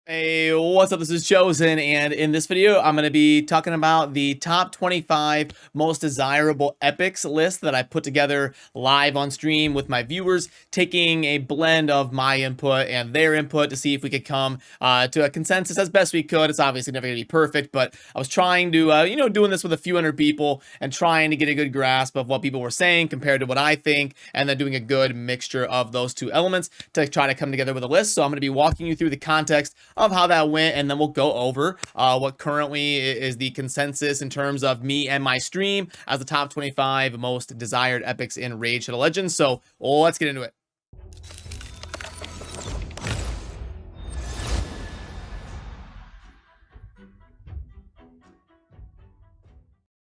Hey, what's up? This is Chosen, and in this video, I'm going to be talking about the top 25 most desirable epics list that I put together live on stream with my viewers, taking a blend of my input and their input to see if we could come to a consensus as best we could. It's obviously never going to be perfect, but I was trying to, doing this with a few hundred people and trying to get a good grasp of what people were saying compared to what I think, and then doing a good mixture of those two elements to try to come together with a list. So I'm going to be walking you through the context of how that went, and then we'll go over what currently is the consensus in terms of me and my stream as the top 25 most desired epics in Raid Shadow Legends. So let's get into it.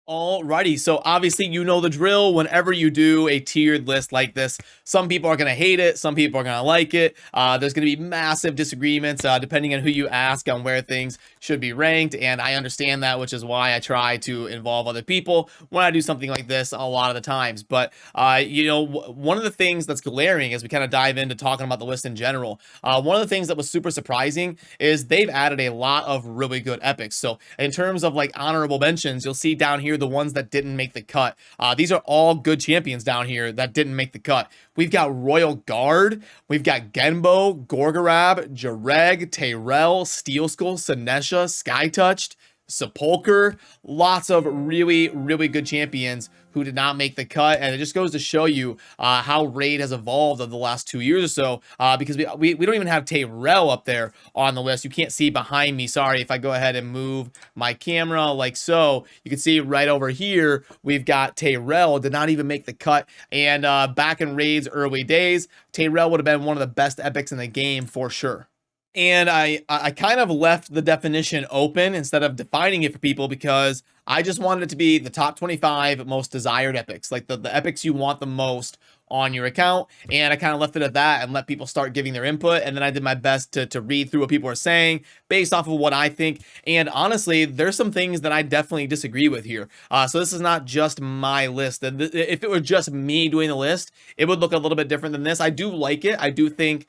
Alrighty, so obviously you know the drill. Whenever you do a tiered list like this, some people are going to hate it, some people are going to like it. There's going to be massive disagreements depending on who you ask on where things should be ranked, and I understand that, which is why I try to involve other people when I do something like this a lot of the times. But, one of the things that's glaring as we kind of dive into talking about the list in general, one of the things that was super surprising is they've added a lot of really good epics. So in terms of like honorable mentions, you'll see down here the ones that didn't make the cut. These are all good champions down here that didn't make the cut. We've got Royal Guard, we've got Genbo, Gorgorab, Jareg, Tayrel, Steel Skull, Sinesha, Skytouched, Sepulcher, lots of really, really good champions who did not make the cut, and it just goes to show you how Raid has evolved over the last 2 years or so, because we don't even have Tayrel up there on the list. You can't see behind me, sorry. If I go ahead and move my camera like so, you can see right over here, we've got Tayrel, did not even make the cut, and back in Raid's early days, Tayrel would have been one of the best epics in the game for sure. And I kind of left the definition open instead of defining it for people because I just wanted it to be the top 25 most desired epics, like the epics you want the most on your account. And I kind of left it at that and let people start giving their input. And then I did my best to read through what people are saying based off of what I think. And honestly, there's some things that I definitely disagree with here. So this is not just my list. If it were just me doing the list, it would look a little bit different than this. I do like it. I do think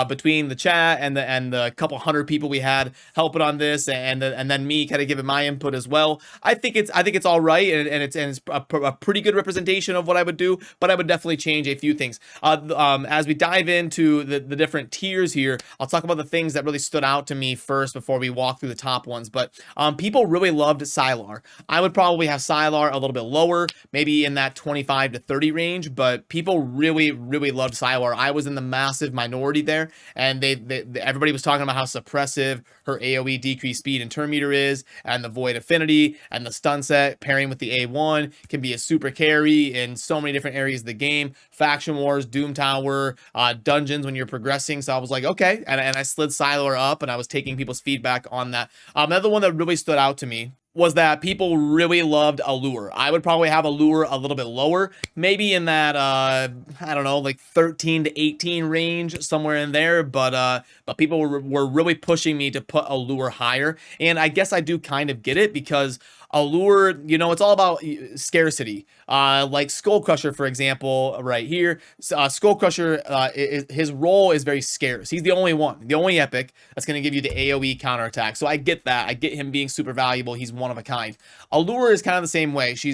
between the chat and the couple hundred people we had helping on this, and then me kind of giving my input as well, I think it's all right, and it's a pretty good representation of what I would do. But I would definitely change a few things. As we dive into the different tiers here, I'll talk about the things that really stood out to me first before we walk through the top ones. But people really loved Sylar. I would probably have Sylar a little bit lower, maybe in that 25 to 30 range, but people really, really loved Sylar. I was in the massive minority there, and everybody was talking about how suppressive her AoE decreased speed and turn meter is, and the Void Affinity, and the stun set pairing with the A1 can be a super carry in so many different areas of the game. Faction Wars, Doom Tower, dungeons when you're progressing. So I was like, okay, and I slid Sylar up, and I was taking people's feedback on that. Another one that really stood out to me was that people really loved Allure. I would probably have Allure a little bit lower, maybe in that, I don't know, like 13 to 18 range, somewhere in there, but people were really pushing me to put Allure higher, and I guess I do kind of get it, because Allure, it's all about scarcity. Like Skull Crusher, for example, right here. Skull Crusher, his role is very scarce. He's the only one, the only epic that's going to give you the AoE counterattack. So I get that. I get him being super valuable. He's one of a kind. Allure is kind of the same way. She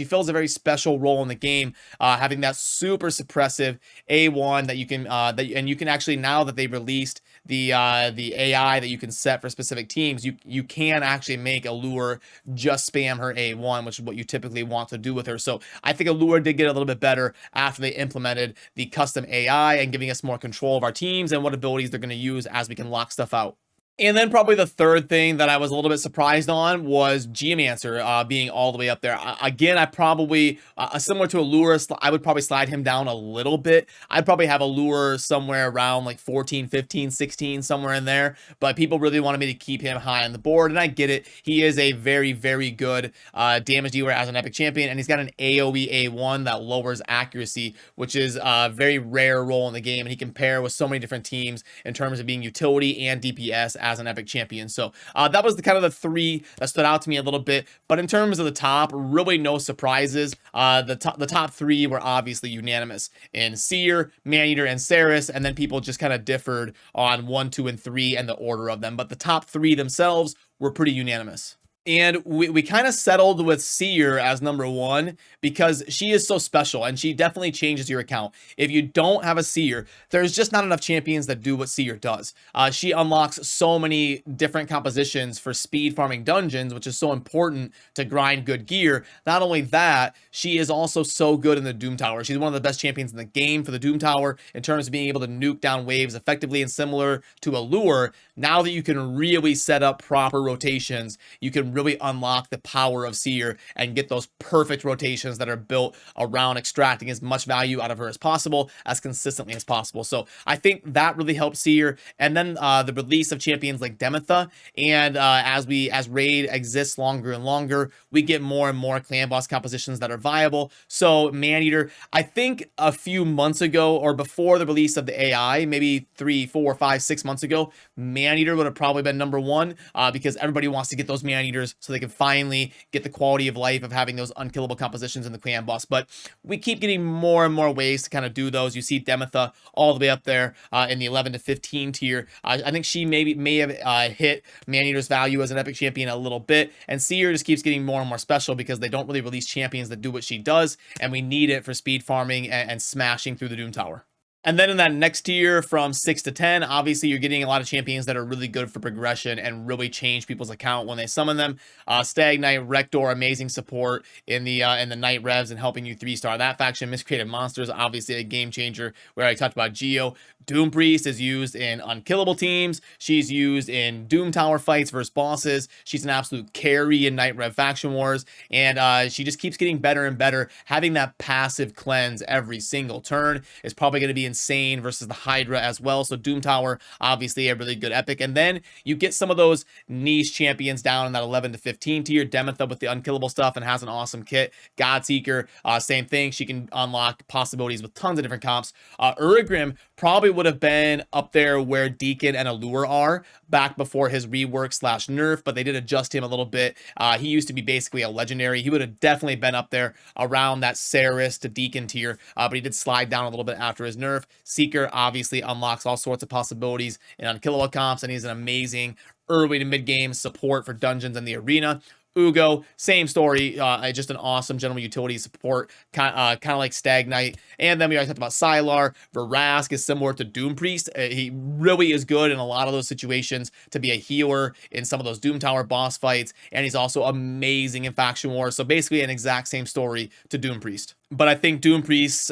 fills a very special role in the game, having that super suppressive A1 that you can and you can actually, now that they've released the AI that you can set for specific teams, you can actually make Allure just spam her A1, which is what you typically want to do with her. So I think Allure did get a little bit better after they implemented the custom AI and giving us more control of our teams and what abilities they're going to use as we can lock stuff out. And then probably the third thing that I was a little bit surprised on was Geomancer being all the way up there. Again, I probably, similar to Allure, I would probably slide him down a little bit. I'd probably have Allure somewhere around like 14, 15, 16, somewhere in there. But people really wanted me to keep him high on the board, and I get it. He is a very, very good damage dealer as an epic champion, and he's got an AoE A1 that lowers accuracy, which is a very rare role in the game, and he can pair with so many different teams in terms of being utility and DPS as an Epic champion. So that was the kind of the three that stood out to me a little bit. But in terms of the top, really no surprises. The top three were obviously unanimous in Seer, Maneater, and Saris, and then people just kind of differed on 1, 2, and 3 and the order of them. But the top three themselves were pretty unanimous. And we kind of settled with Seer as number one because she is so special and she definitely changes your account. If you don't have a Seer, there's just not enough champions that do what Seer does. She unlocks so many different compositions for speed farming dungeons, which is so important to grind good gear. Not only that, she is also so good in the Doom Tower. She's one of the best champions in the game for the Doom Tower in terms of being able to nuke down waves effectively, and similar to Allure, now that you can really set up proper rotations, you can really unlock the power of Seer and get those perfect rotations that are built around extracting as much value out of her as possible, as consistently as possible. So I think that really helps Seer. And then the release of champions like Demetha, and as Raid exists longer and longer, we get more and more clan boss compositions that are viable. So Maneater, I think a few months ago, or before the release of the AI, maybe 3, 4, 5, 6 months ago, Maneater would have probably been number one, because everybody wants to get those Maneaters so they can finally get the quality of life of having those unkillable compositions in the clan boss. But we keep getting more and more ways to kind of do those. You see Demetha all the way up there in the 11 to 15 tier. I think she may have hit Maneater's value as an epic champion a little bit, and Seer just keeps getting more and more special because they don't really release champions that do what she does, and we need it for speed farming and smashing through the Doom Tower. And then in that next tier from 6 to 10, obviously you're getting a lot of champions that are really good for progression and really change people's account when they summon them. Stag Knight, Rector, amazing support in the Night Revs and helping you 3-star that faction. Miscreated Monsters, obviously a game changer where I talked about Geo. Doom Priest is used in unkillable teams. She's used in Doom Tower fights versus bosses. She's an absolute carry in Night Rev faction wars, and she just keeps getting better and better. Having that passive cleanse every single turn is probably going to be insane versus the Hydra as well. So Doom Tower, obviously a really good epic. And then you get some of those niche champions down in that 11 to 15 tier. Demetha with the unkillable stuff and has an awesome kit. Godseeker, same thing. She can unlock possibilities with tons of different comps. Urigrim probably would have been up there where Deacon and Allure are back before his rework / nerf, but they did adjust him a little bit. He used to be basically a legendary. He would have definitely been up there around that Saris to Deacon tier, but he did slide down a little bit after his nerf. Seeker obviously unlocks all sorts of possibilities in unkillable comps, and he's an amazing early to mid game support for dungeons in the arena. Ugo, same story, just an awesome general utility support, kind of like Stag Knight. And then we already talked about Sylar. Verask is similar to Doom Priest. He really is good in a lot of those situations to be a healer in some of those Doom Tower boss fights, and he's also amazing in Faction Wars. So basically an exact same story to Doom Priest. But I think Doom Priest's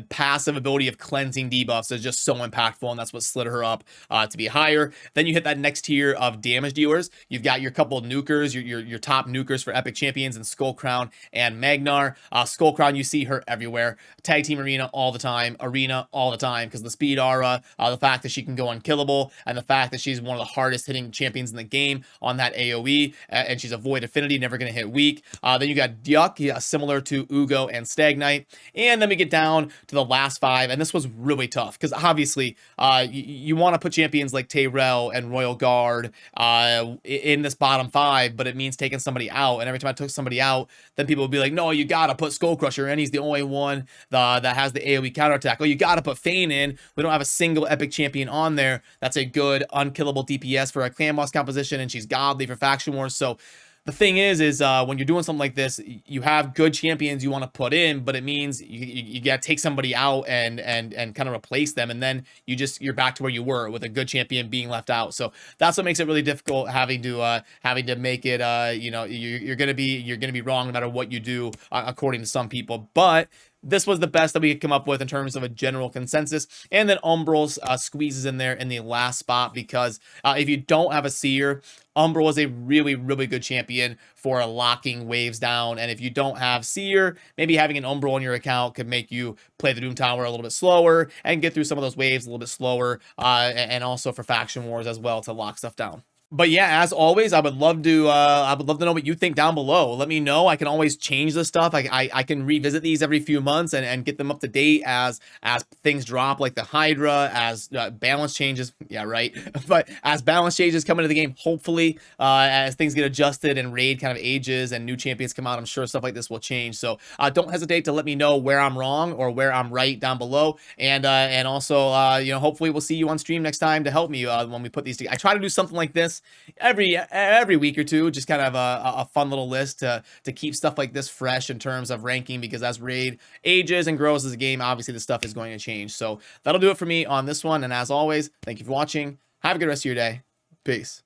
passive ability of cleansing debuffs is just so impactful, and that's what slid her up to be higher. Then you hit that next tier of damage dealers. You've got your couple of nukers, your top nukers for epic champions in Skullcrown and Magnar. Skullcrown, you see her everywhere. Tag team arena all the time, arena all the time, because the speed aura, the fact that she can go unkillable, and the fact that she's one of the hardest hitting champions in the game on that AoE, and she's a void affinity, never going to hit weak. Then you got Dyuk, similar to Ugo and Stag Knight. And then we get down to the last 5, and this was really tough because obviously you want to put champions like Tayrel and Royal Guard in this bottom 5, but it means taking somebody out. And every time I took somebody out, then people would be like, no, you gotta put Skullcrusher in. He's the only one that has the AoE counterattack. Oh, you gotta put Fane in. We don't have a single epic champion on there that's a good unkillable DPS for a clan boss composition, and she's godly for faction wars. So the thing is when you're doing something like this, you have good champions you want to put in, but it means you got to take somebody out and kind of replace them, and then you're back to where you were with a good champion being left out. So that's what makes it really difficult, having to make it you're gonna be wrong no matter what you do, according to some people. But this was the best that we could come up with in terms of a general consensus. And then Umbral squeezes in there in the last spot because if you don't have a Seer, Umbral is a really, really good champion for locking waves down. And if you don't have Seer, maybe having an Umbral in your account could make you play the Doom Tower a little bit slower and get through some of those waves a little bit slower. And also for faction wars as well to lock stuff down. But yeah, as always, I would love to know what you think down below. Let me know. I can always change this stuff. I can revisit these every few months and get them up to date as things drop, like the Hydra, as balance changes. Yeah, right. But as balance changes come into the game, hopefully, as things get adjusted and raid kind of ages and new champions come out, I'm sure stuff like this will change. So don't hesitate to let me know where I'm wrong or where I'm right down below. And also, you know, hopefully we'll see you on stream next time to help me when we put these together. I try to do something like this every week or two, just kind of a fun little list to keep stuff like this fresh in terms of ranking, because as raid ages and grows as a game, obviously the stuff is going to change. So that'll do it for me on this one, and as always, thank you for watching. Have a good rest of your day. Peace.